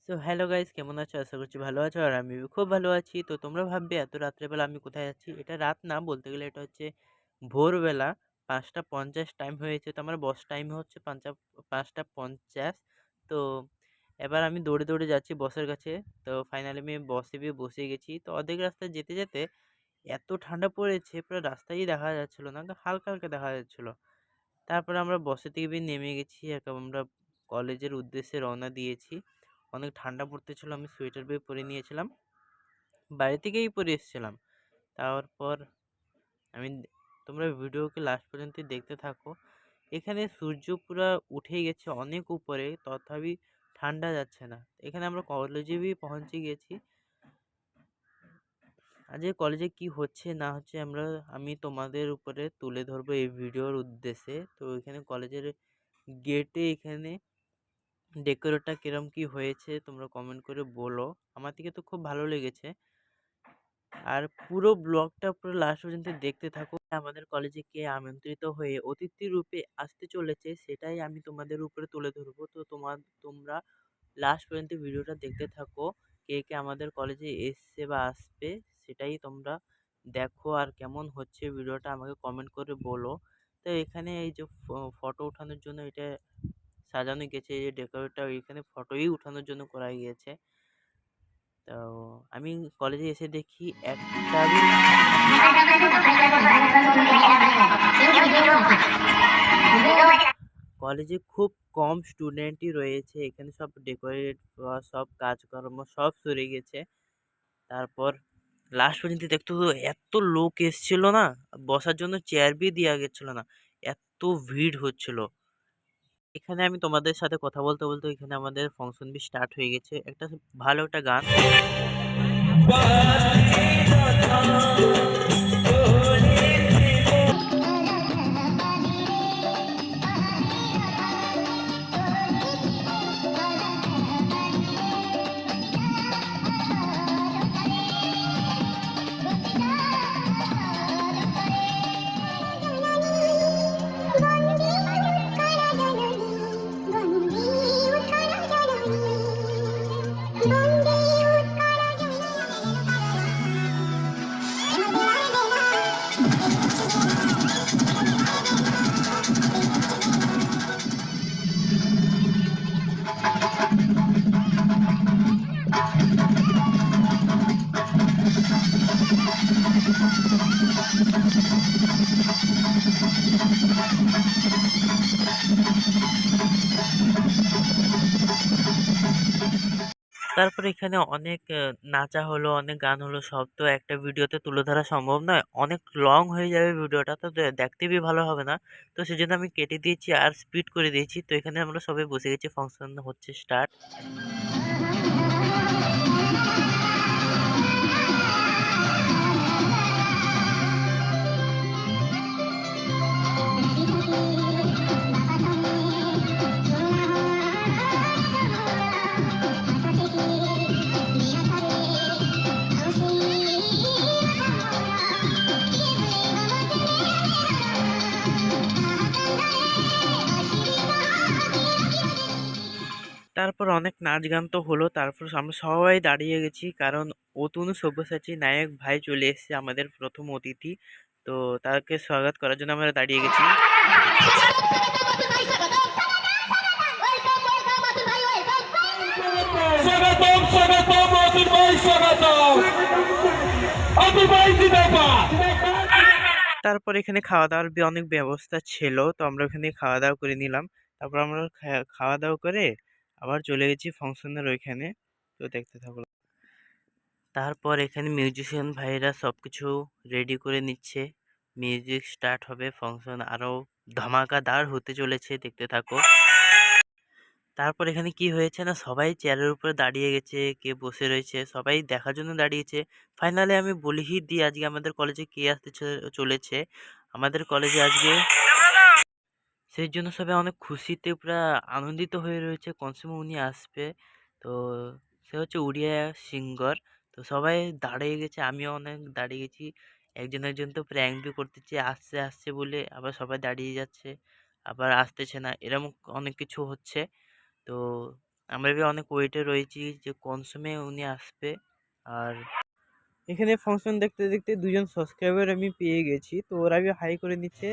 So hello guys, কেমন আছো? আশা করছি ভালো আছো আর আমি খুব ভালো আছি। তো তোমরা ভাববে এত রাত্রেবেলা আমি কোথায় যাচ্ছি? এটা রাত না, বলতে গেলে এটা হচ্ছে ভোরবেলা ৫টা ৫০ টাইম হয়েছে। তো আমার বস টাইম হচ্ছে ৫টা ৫০। তো এবার আমি দৌড়ে দৌড়ে যাচ্ছি বসের কাছে। তো ফাইনালি আমি বসে গিয়ে বসে গেছি। তো অর্ধেক রাস্তায় যেতে যেতে এত ঠান্ডা পড়েছে, পুরো রাস্তাই দেখা যাচ্ছিল না, হালকা হালকা দেখা যাচ্ছিল। তারপরে আমরা বসে থেকে বেরিয়ে নেমে গেছি, এখন আমরা কলেজের উদ্দেশ্যে রওনা দিয়েছি। অনেক ঠান্ডা পড়তেছিল, আমি সোয়েটার বয়ে পরে নিয়েছিলাম, বাড়ি থেকেই পরে এসেছিলাম। তারপর আমি তোমরা ভিডিওকে লাস্ট পর্যন্ত দেখতে থাকো। এখানে সূর্য পুরা উঠে গেছে অনেক উপরে, তথাপি ঠান্ডা যাচ্ছে না। এখানে আমরা কলেজে পৌঁছে গেছি। আজকে কলেজে কি হচ্ছে না হচ্ছে আমি তোমাদের উপরে তুলে ধরবো এই ভিডিওর উদ্দেশ্যে। তো এখানে কলেজের গেটে এখানে ডেকোরেটটা কিরম কি হয়েছে তোমরা কমেন্ট করে বলো। আমার থেকে তো খুব ভালো লেগেছে। আর পুরো ব্লগটা পুরো লাস্ট পর্যন্ত দেখতে থাকো। আমাদের কলেজে কে আমন্ত্রিত হয়ে অতিথি রূপে আসতে চলেছে সেটাই আমি তোমাদের উপরে তুলে ধরবো। তো তোমরা লাস্ট পর্যন্ত ভিডিওটা দেখতে থাকো। কে কে আমাদের কলেজে এসছে বা আসবে সেটাই তোমরা দেখো। আর কেমন হচ্ছে ভিডিওটা আমাকে কমেন্ট করে বলো। তো এখানে এই যে ফটো ওঠানোর জন্য এটা সাজানো গেছে, এই যে ডেকোরেটটা এখানে ফটোই উঠানোর জন্য করা গিয়েছে। তো আমি কলেজে এসে দেখি একটা কলেজে খুব কম স্টুডেন্টই রয়েছে। এখানে সব ডেকোরেট বা সব কাজকর্ম সব সরে গেছে। তারপর লাস্ট পর্যন্ত দেখতে তো এত লোক এসছিল না, বসার জন্য চেয়ার বি দেওয়া গেছিল না, এত ভিড় হচ্ছিল। এখানে আমি তোমাদের সাথে কথা বলতে বলতে এখানে আমাদের ফাংশন বি স্টার্ট হয়ে গেছে। একটা ভালো একটা গান। তারপরে এখানে অনেক নাচা হলো, অনেক গান হলো, সব তো একটা ভিডিওতে তুলে ধরা সম্ভব নয়, অনেক লং হয়ে যাবে ভিডিওটা, তো দেখতে বি ভালো হবে না। তো সেজন্য আমি কেটে দিয়েছি আর স্পিড করে দিয়েছি। তো এখানে আমরা সবাই বসে গেছি, ফাংশন হচ্ছে স্টার্ট। তারপর অনেক নাচ গান তো হলো, তারপর আমরা সবাই দাঁড়িয়ে গেছি, কারণ অতনু সব্যসাচী নায়ক ভাই চলে এসেছে, আমাদের প্রথম অতিথি। তো তাকে স্বাগত করার জন্য আমরা দাঁড়িয়ে গেছি। স্বাগতম স্বাগতম অতুল ভাই, স্বাগতম অতুল ভাই জিন্দাবাদ। তারপর এখানে খাওয়া দাওয়ার অনেক ব্যবস্থা ছিল, তো আমরা ওখানে খাওয়া দাওয়া করে নিলাম। তারপর আমরা খাওয়া দাওয়া করে আবার চলে গেছি ফাংশনের ওইখানে। তো দেখতে থাকো। তারপর এখানে মিউজিশিয়ান ভাইরা সবকিছু রেডি করে নিচ্ছে, মিউজিক স্টার্ট হবে, ফাংশন আরো ধামাকাদার হতে চলেছে, দেখতে থাকো। তারপর এখানে কি হয়েছে না, সবাই চেয়ারের উপরে দাঁড়িয়ে গেছে, কে বসে রয়েছে সবাই দেখার জন্য দাঁড়িয়েছে। ফাইনালি আমি বলেই দিই আজকে আমাদের কলেজে কে আসতে চলেছে। আমাদের কলেজে আজকে সেই জন্য সবাই অনেক খুশিতে পুরা আনন্দিত হয়ে রয়েছে, কোন সময় উনি আসবে। তো সে হচ্ছে উড়িয়া সিঙ্গার। তো সবাই দাঁড়িয়ে গেছে, আমিও অনেক দাঁড়িয়ে গেছি। একজন একজন তো প্র্যাঙ্ক বি করতেছে, আসছে আসছে বলে, আবার সবাই দাঁড়িয়ে যাচ্ছে, আবার আসতেছে না, এরকম অনেক কিছু হচ্ছে। তো আমরা অনেক ওয়েটে রয়েছি যে কোন সময় উনি আসবে। আর এখানে ফাংশন দেখতে দেখতে 2জন সাবস্ক্রাইবার আমি পেয়ে গেছি, তো ওরা হাই করে নিচ্ছে।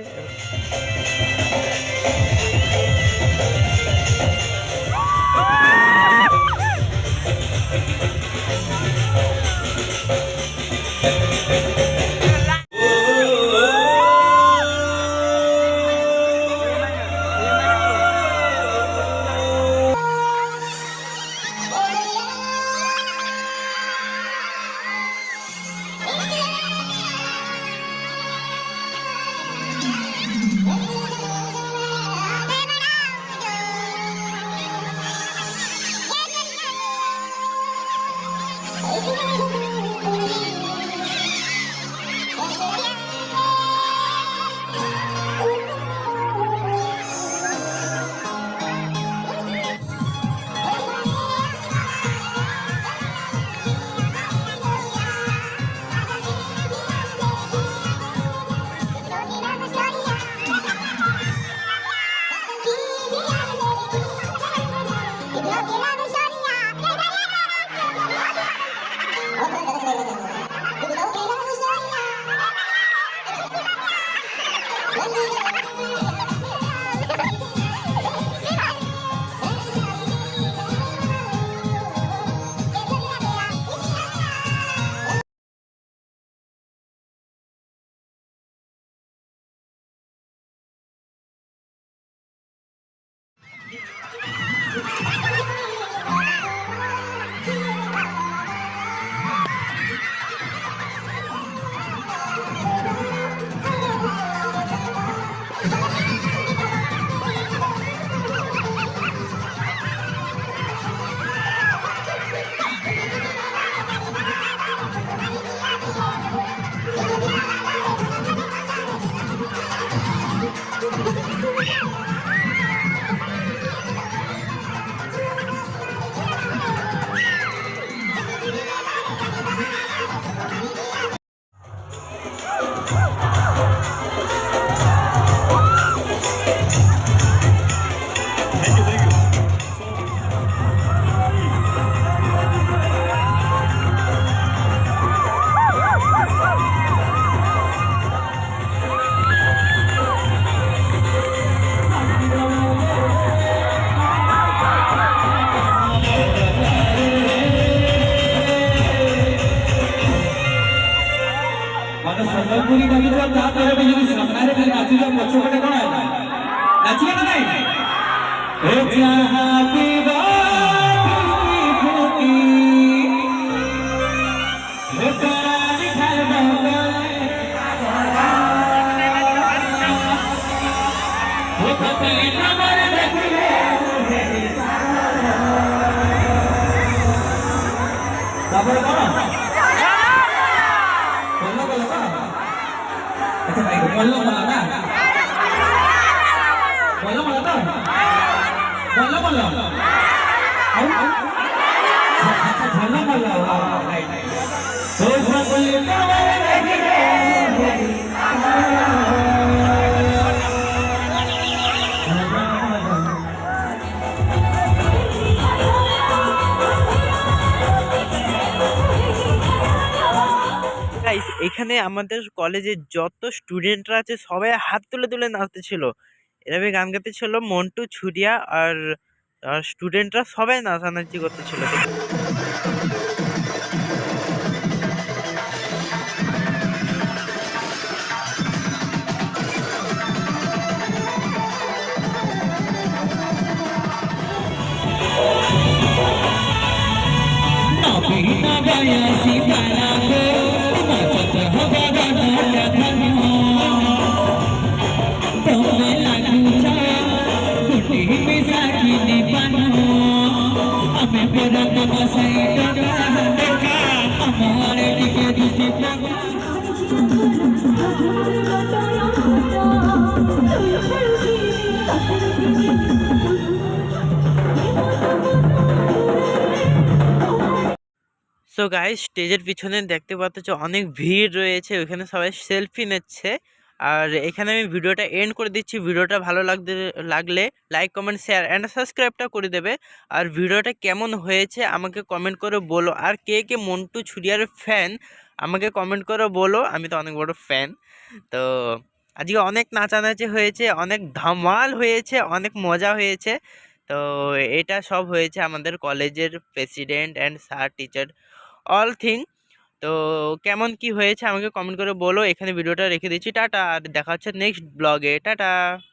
ମାନେ ସମ୍ବଲପୁରୀ ବାଜିବ ତାପରେ ବି ଯଦି ସାମ୍ନାରେ ଖାଲି ନାଚିବ ପଛପଟେ କଣ ହେଲା ନାଚିବ ନା ନାଇଁ ଏ ଯାହା ପିବା ଫୁଟି ଏ ପାଣି ଖାଇବା ଓ କପଲି ନାମରେ ଦେଖିଲେ ତାପରେ କଣ अच्छा भाई बोलो बोलो ना बोलो बोलो तो बोलो बोलो अच्छा बोलो बोलो राइट तो बोलो গাইস এখানে আমাদের কলেজের যত স্টুডেন্টরা আছে সবাই হাত তুলে তুলে নাচতেছিল, এভাবে গান গাইতেছিল মন্টু, ছুরিয়া আর স্টুডেন্টরা সবাই নাচানাচি করতেছিল। সো গাইস স্টেজের পিছনে দেখতে পাচ্ছ অনেক ভিড় রয়েছে, ওইখানে সবাই সেলফি নিচ্ছে। আর এখানে আমি ভিডিওটা এন্ড করে দিচ্ছি। ভিডিওটা ভালো লাগলে লাইক কমেন্ট শেয়ার অ্যান্ড সাবস্ক্রাইবটা করে দেবে। আর ভিডিওটা কেমন হয়েছে আমাকে কমেন্ট করে বলো। আর কে কে মন্টু ছুরিয়ার ফ্যান আমাকে কমেন্ট করে বলো, আমি তো অনেক বড় ফ্যান। তো আজকে অনেক নাচানাচি হয়েছে, অনেক ধামাল হয়েছে, অনেক মজা হয়েছে। তো এটা সব হয়েছে আমাদের কলেজের president and sir teacher all thing. তো কেমন কি হয়েছে আমাকে কমেন্ট করে বলো। এখানে ভিডিওটা রেখে দিচ্ছি। টাটা, আর দেখা হচ্ছে নেক্সট ব্লগে। টাটা।